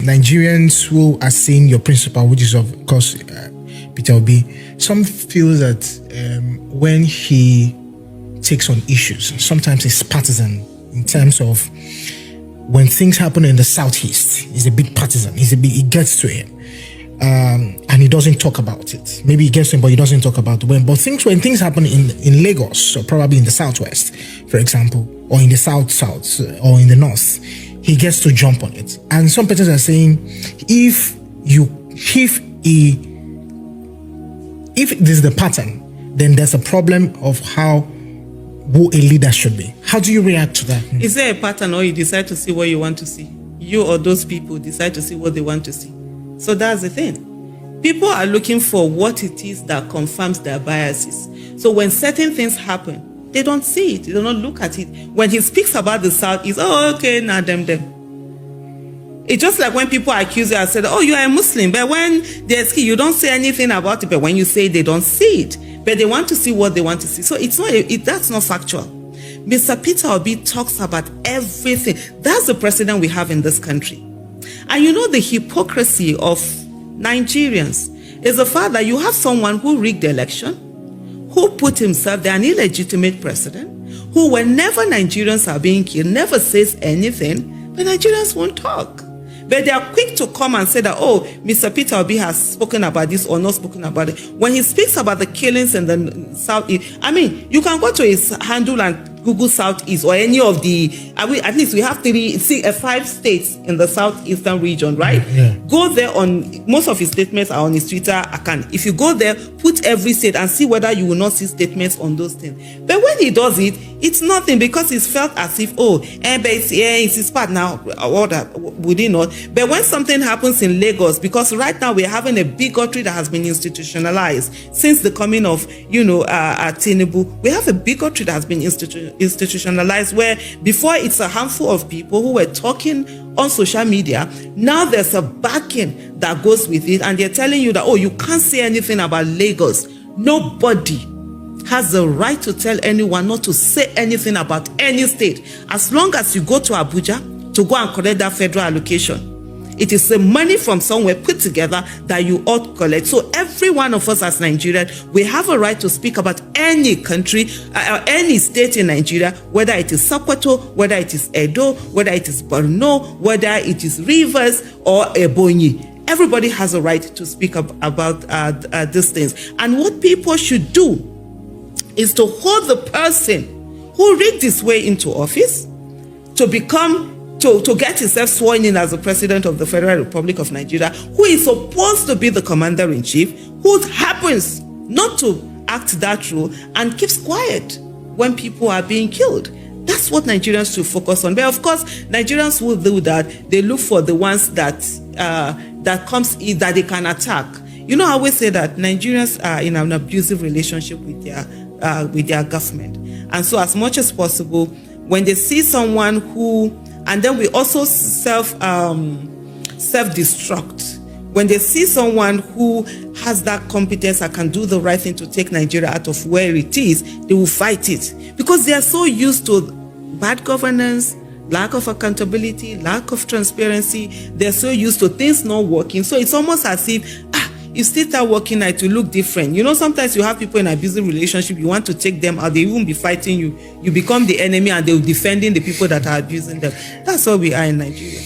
Nigerians who are seeing your principle, which is of course Peter Obi, some feel that when he takes on issues, sometimes it's partisan in terms of when things happen in the southeast, he's a big partisan. It gets to him. And he doesn't talk about it. Maybe he gets him, but he doesn't talk about when. But when things happen in Lagos, or probably in the southwest, for example, or in the south, or in the north, he gets to jump on it. And some persons are saying, if this is the pattern, then there's a problem of who a leader should be. How do you react to that? Is there a pattern, or you decide to see what you want to see? You or those people decide to see what they want to see. So that's the thing. People are looking for what it is that confirms their biases. So when certain things happen, they don't see it. They do not look at it. When he speaks about the South, it's, oh, okay, now them. It's just like when people accuse you and say, oh, you are a Muslim. But when there's you don't say anything about it. But when you say it, they don't see it. But they want to see what they want to see. So it's not. That's not factual. Mr. Peter Obi talks about everything. That's the president we have in this country. And you know the hypocrisy of Nigerians is the fact that you have someone who rigged the election, who put himself there, an illegitimate president, who whenever Nigerians are being killed, never says anything, but Nigerians won't talk. But they are quick to come and say that, oh, Mr. Peter Obi has spoken about this or not spoken about it. When he speaks about the killings in the Southeast, I mean, you can go to his handle and Google Southeast or any of the, at least we have 5 states in the southeastern region, right? Yeah. Go there most of his statements are on his Twitter account. If you go there, put every state and see whether you will not see statements on those things. But when he does it, it's nothing because it's felt as if, it's his part now, or that, would he not? But when something happens in Lagos, because right now we're having a bigotry that has been institutionalized since the coming of, Tinubu, we have a bigotry that has been institutionalized where before it's a handful of people who were talking on social media, now there's a backing that goes with it, and they're telling you that, oh, you can't say anything about Lagos. Nobody has the right to tell anyone not to say anything about any state. As long as you go to Abuja to go and collect that federal allocation, it is the money from somewhere put together that you ought collect. So every one of us as Nigerians, we have a right to speak about any country, any state in Nigeria, whether it is Sokoto, whether it is Edo, whether it is Borno, whether it is Rivers or Ebonyi. Everybody has a right to speak about these things. And what people should do is to hold the person who rigged his way into office to get himself sworn in as the president of the Federal Republic of Nigeria, who is supposed to be the commander-in-chief, who happens not to act that role and keeps quiet when people are being killed. That's what Nigerians should focus on. But of course, Nigerians will do that. They look for the ones that they can attack. You know, I always say that Nigerians are in an abusive relationship with their government. And so as much as possible, when they see someone and then we also self-destruct. When they see someone who has that competence and can do the right thing to take Nigeria out of where it is, they will fight it. Because they are so used to bad governance, lack of accountability, lack of transparency. They're so used to things not working. So it's almost as if, you still start working out to look different. You know, sometimes you have people in an abusive relationship, you want to take them out, they won't be fighting you. You become the enemy and they'll be defending the people that are abusing them. That's what we are in Nigeria.